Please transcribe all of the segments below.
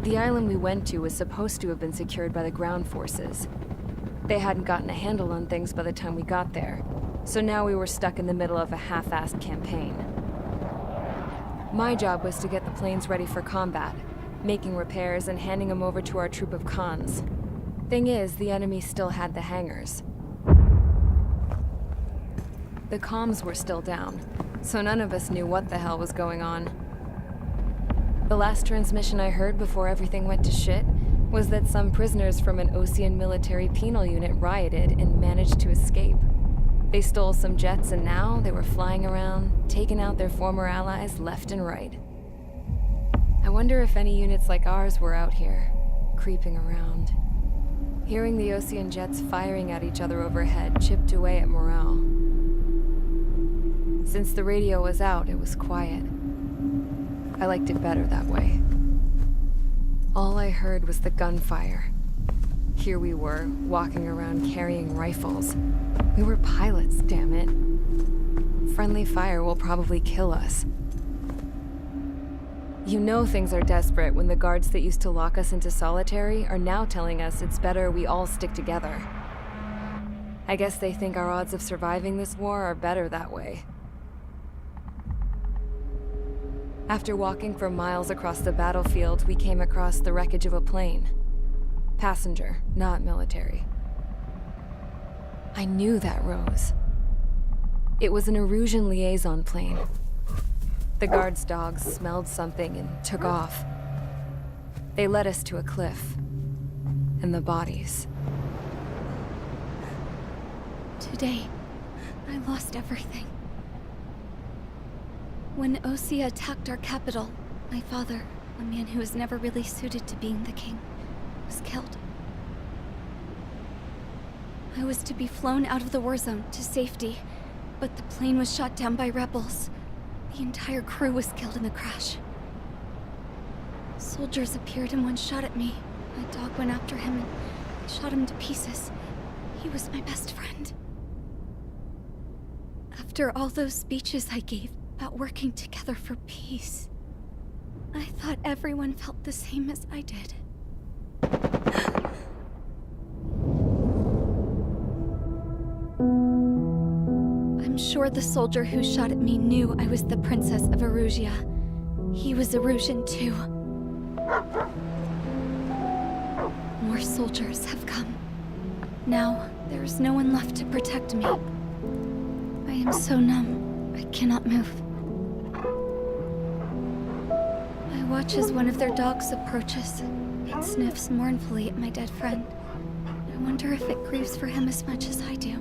The island we went to was supposed to have been secured by the ground forces. They hadn't gotten a handle on things by the time we got there, so now we were stuck in the middle of a half-assed campaign. My job was to get the planes ready for combat, making repairs and handing them over to our troop of cons. Thing is, the enemy still had the hangars. The comms were still down, so none of us knew what the hell was going on. The last transmission I heard before everything went to shit was that some prisoners from an Osean military penal unit rioted and managed to escape. They stole some jets and now they were flying around, taking out their former allies left and right. I wonder if any units like ours were out here, creeping around. Hearing the Osean jets firing at each other overhead chipped away at morale. Since the radio was out, it was quiet. I liked it better that way. All I heard was the gunfire. Here we were, walking around carrying rifles. We were pilots, damn it. Friendly fire will probably kill us. You know things are desperate when the guards that used to lock us into solitary are now telling us it's better we all stick together. I guess they think our odds of surviving this war are better that way. After walking for miles across the battlefield, we came across the wreckage of a plane. Passenger, not military. I knew that rose. It was an Erusian liaison plane. The guard's dogs smelled something and took off. They led us to a cliff. And the bodies. Today, I lost everything. When Osea attacked our capital, my father, a man who was never really suited to being the king, was killed. I was to be flown out of the war zone to safety, but the plane was shot down by rebels. The entire crew was killed in the crash. Soldiers appeared and one shot at me. My dog went after him and shot him to pieces. He was my best friend. After all those speeches I gave about working together for peace, I thought everyone felt the same as I did. I'm sure the soldier who shot at me knew I was the Princess of Erusia. He was Erusian too. More soldiers have come. Now, there is no one left to protect me. I am so numb, I cannot move. I watch as one of their dogs approaches. It sniffs mournfully at my dead friend. I wonder if it grieves for him as much as I do.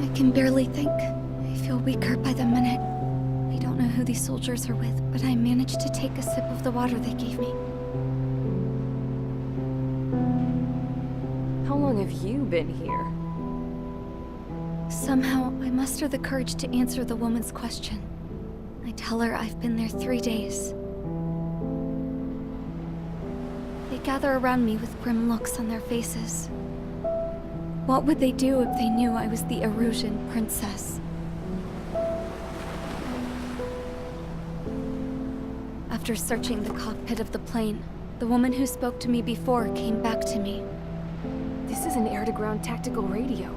I can barely think. I feel weaker by the minute. I don't know who these soldiers are with, but I managed to take a sip of the water they gave me. How long have you been here? Somehow, I muster the courage to answer the woman's question. I tell her I've been there 3 days. They gather around me with grim looks on their faces. What would they do if they knew I was the Erusian princess? After searching the cockpit of the plane, the woman who spoke to me before came back to me. This is an air-to-ground tactical radio.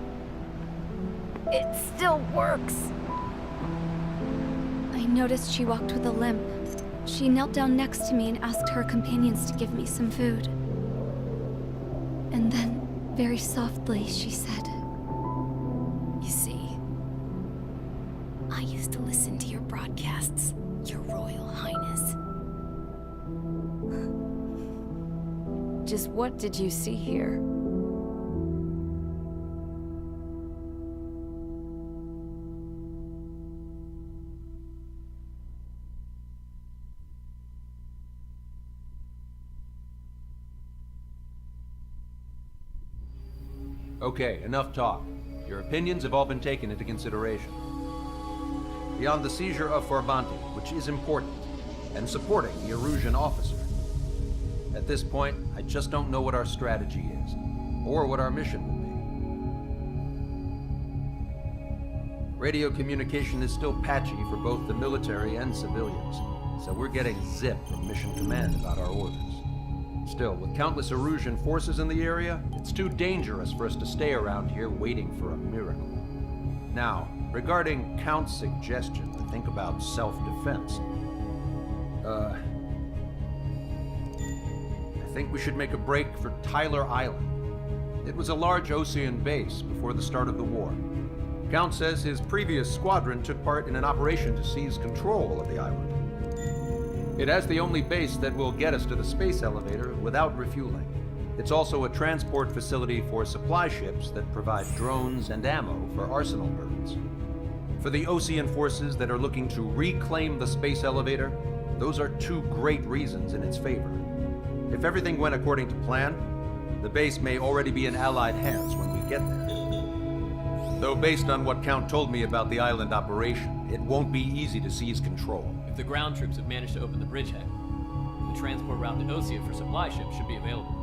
It still works! I noticed she walked with a limp. She knelt down next to me and asked her companions to give me some food. And then, very softly, she said, "You see, I used to listen to your broadcasts, Your Royal Highness." Just what did you see here? Okay, enough talk. Your opinions have all been taken into consideration. Beyond the seizure of Forbanti, which is important, and supporting the Erusian officer, at this point, I just don't know what our strategy is, or what our mission will be. Radio communication is still patchy for both the military and civilians, so we're getting zip from Mission Command about our orders. Still, with countless Erusian forces in the area, it's too dangerous for us to stay around here waiting for a miracle. Now, regarding Count's suggestion to think about self-defense, I think we should make a break for Tyler Island. It was a large Osean base before the start of the war. Count says his previous squadron took part in an operation to seize control of the island. It has the only base that will get us to the space elevator without refueling. It's also a transport facility for supply ships that provide drones and ammo for arsenal birds. For the Osean forces that are looking to reclaim the space elevator, those are two great reasons in its favor. If everything went according to plan, the base may already be in Allied hands when we get there. Though based on what Count told me about the island operation, it won't be easy to seize control. If the ground troops have managed to open the bridgehead, the transport route to Osea for supply ships should be available.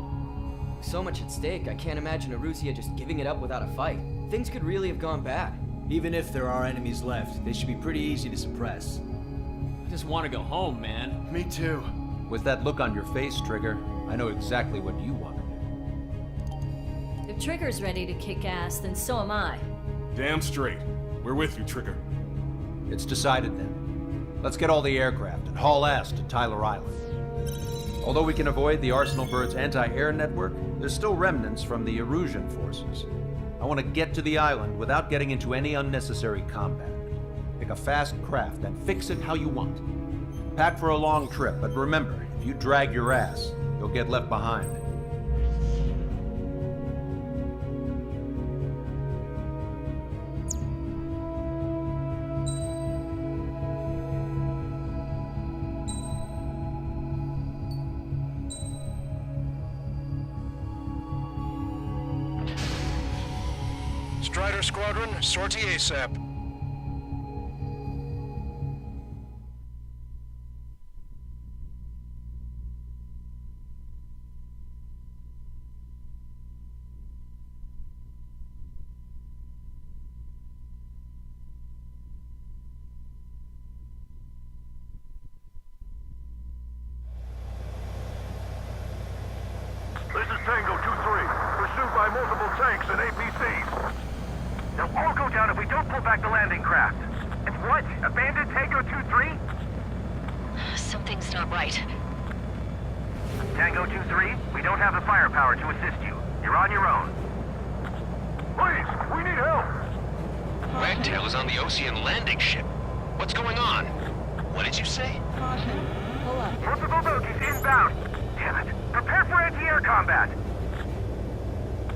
With so much at stake, I can't imagine Erusia just giving it up without a fight. Things could really have gone bad. Even if there are enemies left, they should be pretty easy to suppress. I just want to go home, man. Me too. With that look on your face, Trigger, I know exactly what you want to do. If Trigger's ready to kick ass, then so am I. Damn straight. We're with you, Trigger. It's decided then. Let's get all the aircraft and haul ass to Tyler Island. Although we can avoid the Arsenal Bird's anti-air network, there's still remnants from the Erusian forces. I want to get to the island without getting into any unnecessary combat. Pick a fast craft and fix it how you want. Pack for a long trip, but remember, if you drag your ass, you'll get left behind. Strider Squadron, sortie ASAP. This is Tango 2-3, pursued by multiple tanks and APCs. They'll all go down if we don't pull back the landing craft. And what? Abandon Tango 2-3? Something's not right. Tango 2-3, we don't have the firepower to assist you. You're on your own. Please, we need help! Wagtail is on the Osean landing ship. What's going on? What did you say? Caution. Pull up. Multiple bogies inbound. Damn it. Prepare for anti-air combat.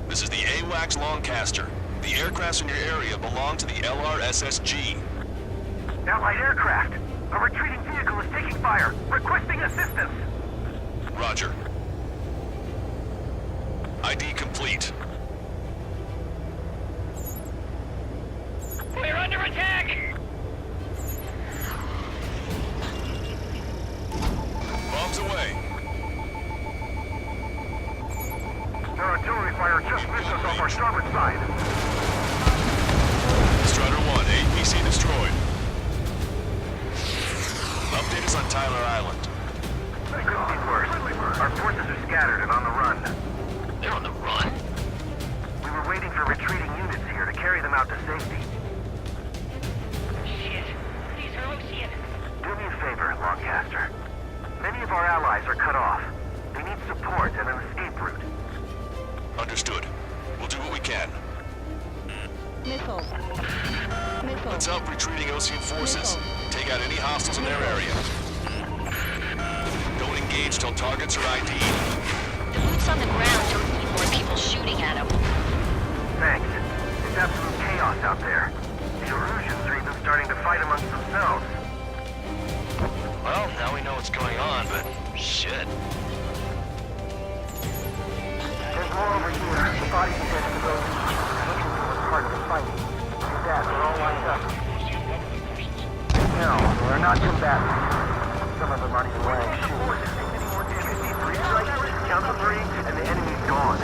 This is the AWACS Longcaster. The aircrafts in your area belong to the LRSSG. Allied aircraft. A retreating vehicle is taking fire. Requesting assistance. Roger. ID complete. We're under attack! Bombs away. Their artillery fire just missed us off our starboard side. Strider 1, APC destroyed. Update us on Tyler Island. It couldn't be worse. Our forces are scattered and on the run. They're on the run? We were waiting for retreating units here to carry them out to safety. Shit. These are Osean. Do me a favor, Longcaster. Many of our allies are cut off. They need support and an escape route. Understood. We'll do what we can. Missiles. Missiles. Let's help retreating Osean forces. Take out any hostiles in their area. Don't engage till targets are ID'd. The boots on the ground don't need more people shooting at them. Thanks. It's absolute chaos out there. The Erusians are even starting to fight amongst themselves. Well, now we know what's going on, but shit. There's more over here. The bodies of dead to those who were part of the fighting. Your dads are all lined up. No, they're not combatants. Some of them aren't even wearing shoes. Count to 3, and the enemy's gone.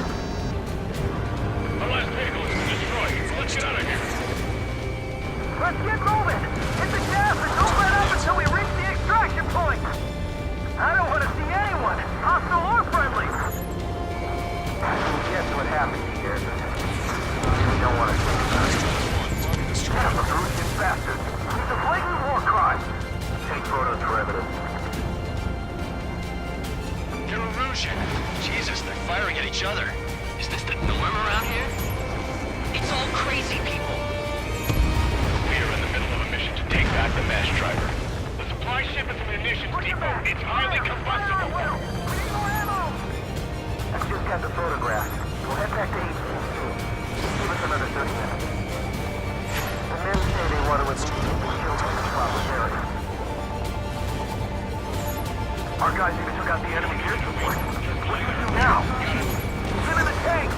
The last vehicle has been destroyed, so let's get out of here. Let's get moving! Hit the gas and don't let up until we reach the extraction point! each other. Is this the norm around here? It's all crazy people. We are in the middle of a mission to take back the mass driver. The supply ship is a munitions depot. It's highly combustible. I just got the photograph. We'll head back to HQ. Give us another 30 minutes. The men say they want to remove the children in the proper area. Our guys even took out the enemy air support. What do you do now? Get in the tank!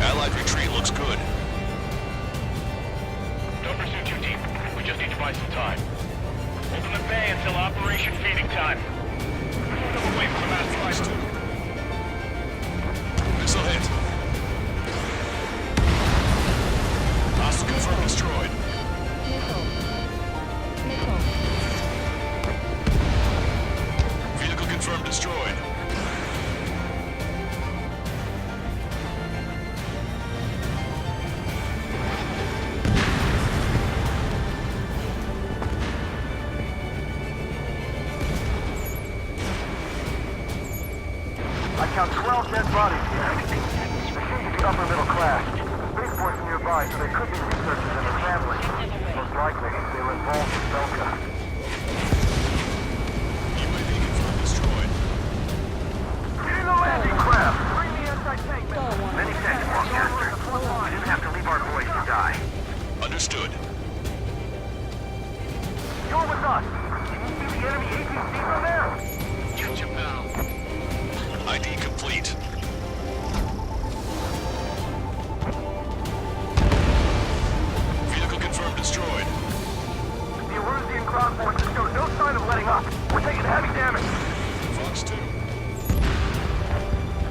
Allied retreat looks good. Don't pursue too deep. We just need to buy some time. Hold them at bay until Operation Feeding Time. Move them away from the mass driver. Missile hit. Hostile confirmed destroyed. Vehicle confirmed destroyed. I count 12 dead bodies here. They seem to be upper middle class. Spaceport's nearby, so they could be researchers and their families. Most likely, they were involved in Belka. UAV confirmed destroyed. Get in the landing craft! Bring the anti-tank missile. Many thanks, Longcaster. We didn't have to leave our boys to die. Understood. You're with us. Can you see the enemy APC from there? Get your pal. ID complete. Vehicle confirmed destroyed. The Erusian ground forces show no sign of letting up. We're taking heavy damage. Fox 2.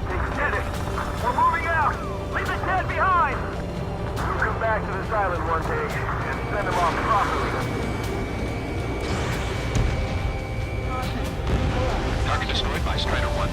They did it. We're moving out. Leave the dead behind. We'll come back to this island one day and send them off properly. Target destroyed by Strider 1.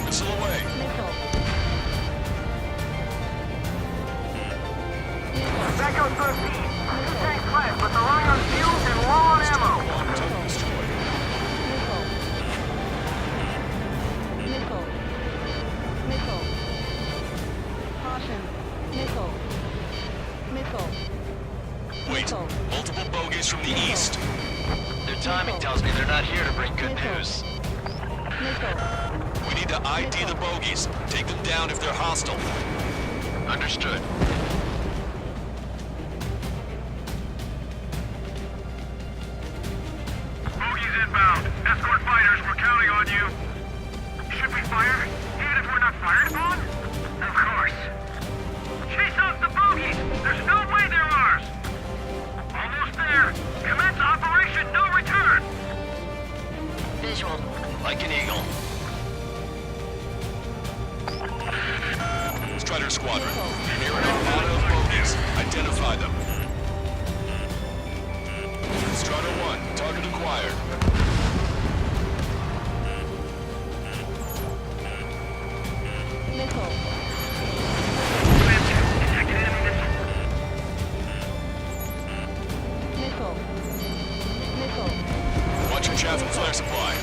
Missile away. Back on 13. Two tanks left, but they're running on fuel and low on ammo. Target destroyed. Wait, multiple bogies from the east. Their timing tells me they're not here to bring good news. We need to ID the bogies. Take them down if they're hostile. Understood. Bogies inbound. Escort fighters, we're counting on you. Should we fire? Even if we're not fired upon? Of course. Chase off the bogies! There's no way they're ours! Almost there. Commence Operation No Return! Visual. Like an eagle. Strider Squadron. Near an armada of bogies. Identify them. Strider 1, target acquired. Watch your chaff and flare supply.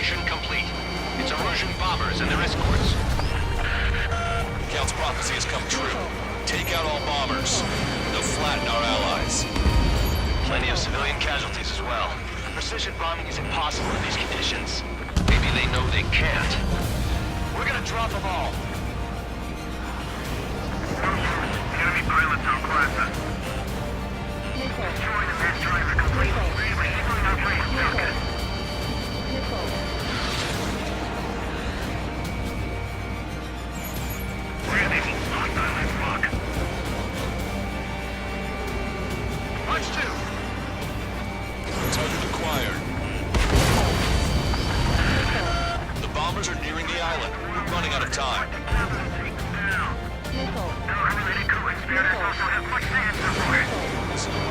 Mission complete. It's Erusian bombers and their escorts. Count's prophecy has come true. Take out all bombers. They'll flatten our allies. Plenty of civilian casualties as well. Precision bombing is impossible in these conditions. Maybe they know they can't. We're gonna drop them all. Enemy pilots on Plaza. Destroy the best driver completely. Recycling operation focus. Really? Hostile and fuck. Watch 2. Target acquired. The bombers are nearing the island. We're running out of time. Unrelated co-conspirators also have much to answer for. Listen away.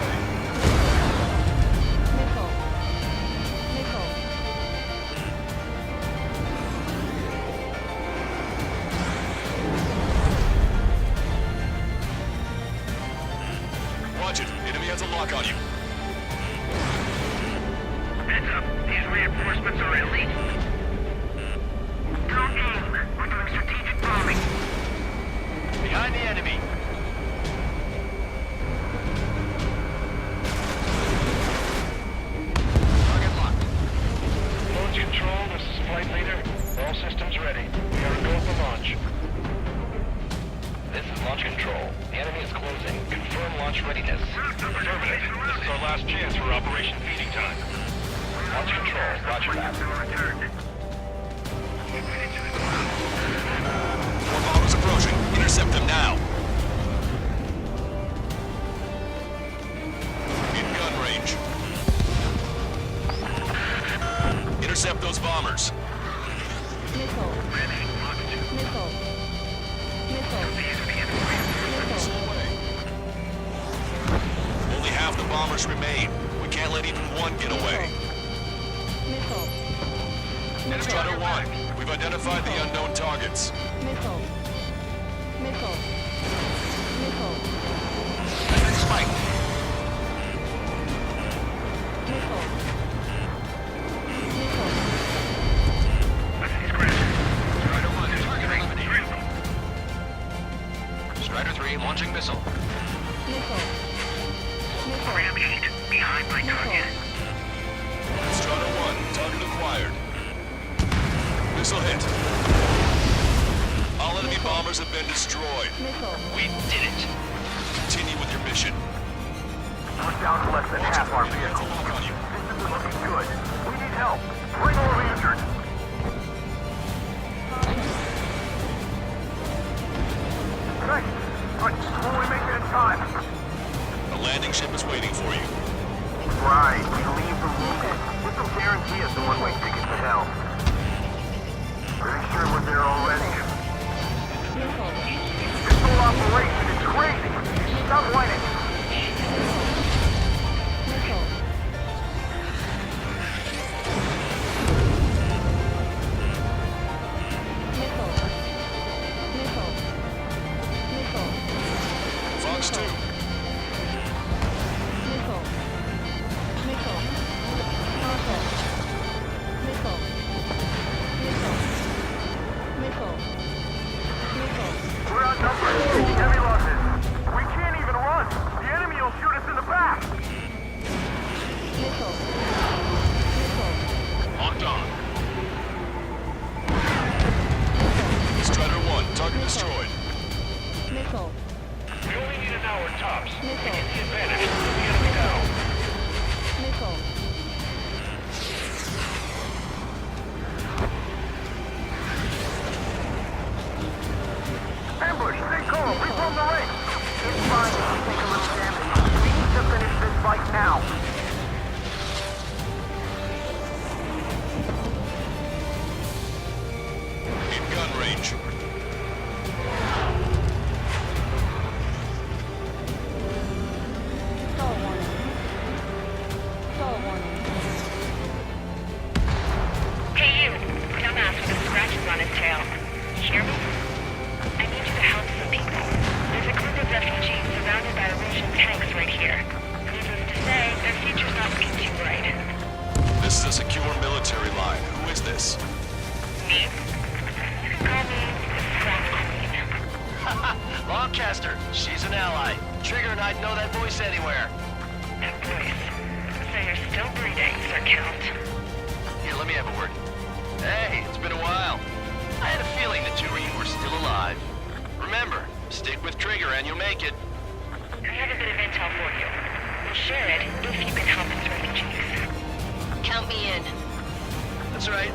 Watch it. Enemy has a lock on you. Heads up. These reinforcements are elite. Don't aim. We're doing strategic bombing. Behind the enemy. Target locked. Launch control, this is flight leader. All systems ready. We are a go for launch. This is launch control. The enemy is closing. Confirm launch readiness. Affirmative. This is our last chance for Operation Feeding Time. Launch control. Roger that. More bombers approaching. Intercept them now. In gun range. Intercept those bombers. Only half the bombers remain. We can't let even one get away. Strider 1, we've identified the unknown targets. Enemy spike. Strider 1, target eliminated. Strider 3, launching missile. Ram 8, behind my target. Strider 1, target acquired. Missile hit. All enemy bombers have been destroyed. We did it. Continue with your mission. We're down to less than half our vehicle. Lock on you. This isn't looking good. We need help. Bring all the injured. Thanks. But will we make it in time? A landing ship is waiting for you. Right. We leave the room. This will guarantee us a one-way ticket to hell. Pretty sure we're there already. This whole operation is crazy. Stop whining. Fox 2. We're outnumbered. Taking heavy losses. We can't even run. The enemy will shoot us in the back. Locked on. Strider 1, target destroyed. We only need an hour tops. We get the advantage. The enemy down. Ambush, stay calm. Reform the ranks. It's fine if we take a little damage. We need to finish this fight now. In gun range. Hey you, dumbass with the scratches on his tail. You hear me? I need you to help some people. There's a group of refugees surrounded by Russian tanks right here. Needless to say, their future's not looking too bright. This is a secure military line. Who is this? name? You can call me Scrap Queen. Lancaster, she's an ally. Trigger and I'd know that voice anywhere. That voice. So you're still breathing, Sir Count. Here, let me have a word. Hey, it's been a while. I had a feeling the two of you were still alive. Remember, stick with Trigger and you'll make it. I have a bit of intel for you. We'll share it if you can help us refugees. Count me in. That's right.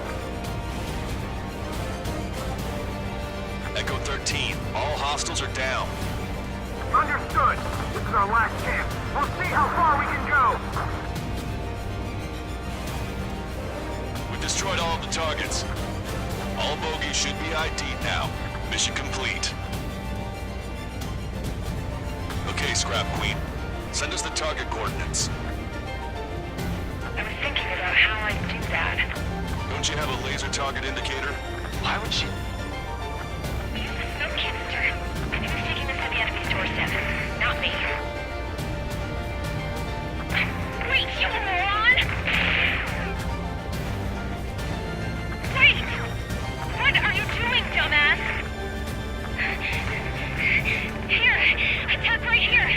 Echo 13, all hostiles are down. Understood. This is our last chance. We'll see how far we can go. We've destroyed all of the targets. All bogies should be ID'd now. Mission complete. Okay, Scrap Queen. Send us the target coordinates. I was thinking about how I'd do that. Don't you have a laser target indicator? Why would she... Use the smoke canister. I think he's taking this to the enemy's doorstep. Not me. Wait, you moron! Wait! What are you doing, dumbass? Here! Attack right here!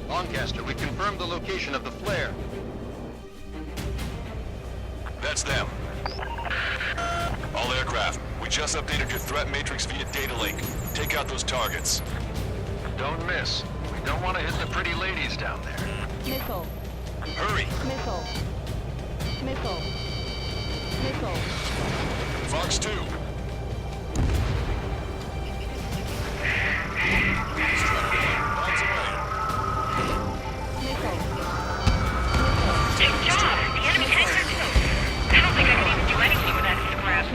Lancaster, we confirmed the location of the flare. That's them. All aircraft, we just updated your threat matrix via data link. Take out those targets. Don't miss. We don't want to hit the pretty ladies down there. Missile. Hurry! Missile. Missile. Missile. Fox 2. Good job! The enemy tanks are close. I don't think I can even do anything with that scrap.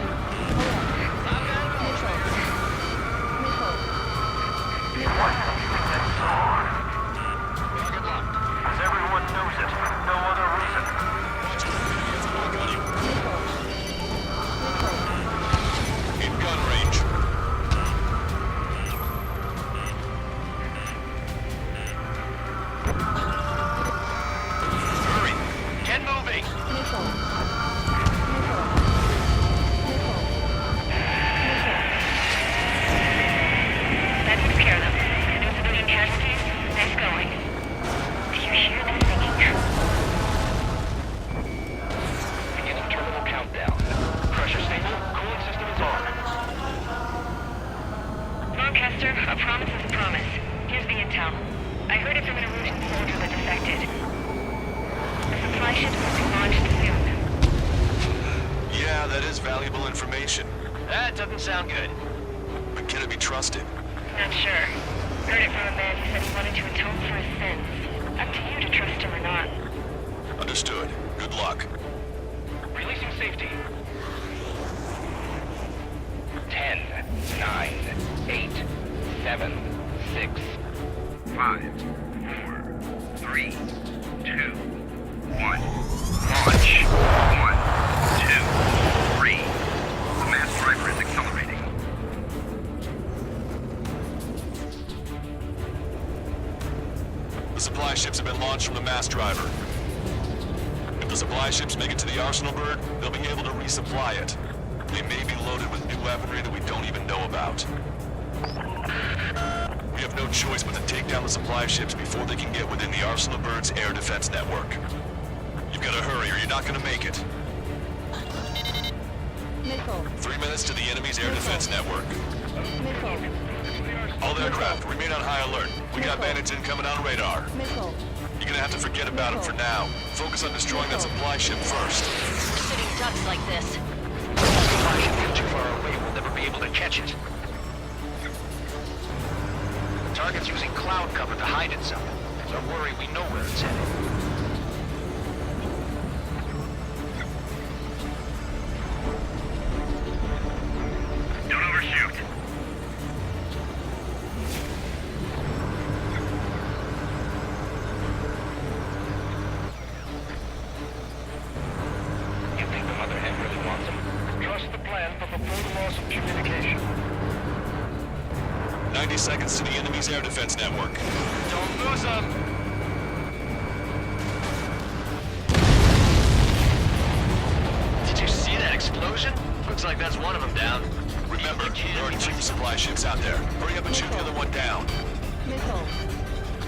As everyone knows it, no other reason. In gun range. Hurry! Get moving! That took care of them. No civilian casualties? Nice going. Do you hear the singing? Beginning terminal countdown. Pressure stable. Cooling system is on. Lancaster, a promise is a promise. Here's the intel. I heard it from an Erusian soldier that defected. The supply ships will be launched soon. Yeah, that is valuable information. That doesn't sound good. But can it be trusted? Not sure. Heard it from a man who said he wanted to atone for his sins. Up to you to trust him or not. Understood. Good luck. Releasing safety. 10, 9, 8, 7, 6, 5, 4, 3, 2, 1. Launch. 1, 2, 3. The mass driver is accelerating. The supply ships have been launched from the mass driver. If the supply ships make it to the arsenal bird, they'll be able to resupply it. They may be loaded with new weaponry that we don't even know about. We have no choice but to take down the supply ships before they can get within the arsenal bird's air defense network. You've got to hurry or you're not going to make it. Missile. 3 minutes to the enemy's air defense network. Missile. All aircraft, remain on high alert. We got bandits incoming on radar. Missile. You're gonna have to forget about them for now. Focus on destroying that supply ship first. Sitting ducks like this. Supply ship is too far away. We'll never be able to catch it. The target's using cloud cover to hide itself. Don't worry, we know where it's headed. Don't overshoot. You think the mother hen really wants him? Trust the plan, but before the loss of communication. 90 seconds to the enemy's air defense network. Don't lose him! Did you see illusion? Looks like that's one of them down. Remember, there are 2 supply ships out there. Hurry up and shoot the other one down. Missile.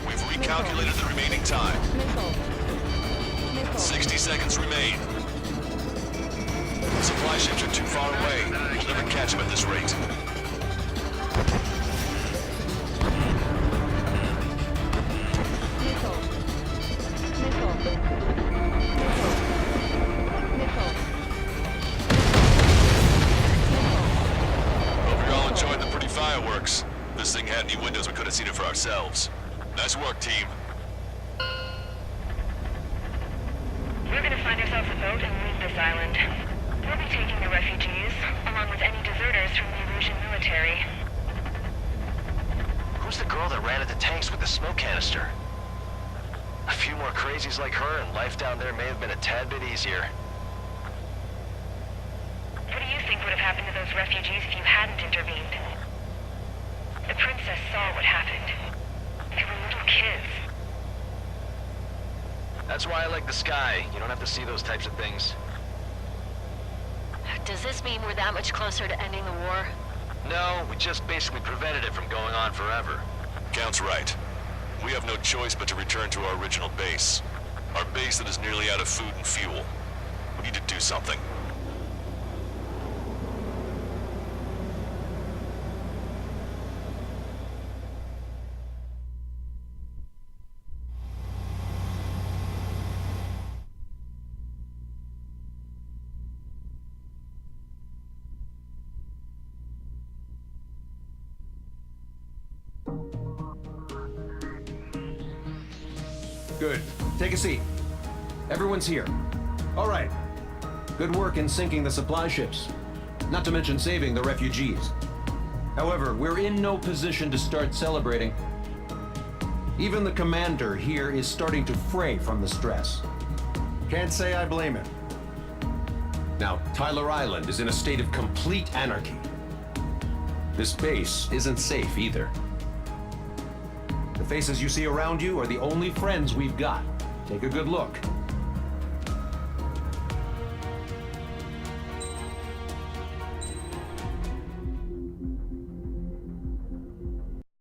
We've recalculated the remaining time. Missile. Missile. 60 seconds remain. Supply ships are too far away. We'll never catch them at this rate. Missile. Missile. Missile. Hope you're all enjoying the pretty fireworks. If this thing had any windows, we could have seen it for ourselves. Nice work, team. We're gonna find ourselves a boat and leave this island. We'll be taking the refugees, along with any deserters from the Erusian military. Who's the girl that ran at the tanks with the smoke canister? A few more crazies like her, and life down there may have been a tad bit easier. What do you think would have happened to those refugees if you hadn't intervened? The princess saw what happened. They were little kids. That's why I like the sky. You don't have to see those types of things. Does this mean we're that much closer to ending the war? No, we just basically prevented it from going on forever. Count's right. We have no choice but to return to our original base. Our base that is nearly out of food and fuel. We need to do something. Good. Take a seat. Everyone's here. All right. Good work in sinking the supply ships. Not to mention saving the refugees. However, we're in no position to start celebrating. Even the commander here is starting to fray from the stress. Can't say I blame him. Now, Tyler Island is in a state of complete anarchy. This base isn't safe either. The faces you see around you are the only friends we've got. Take a good look.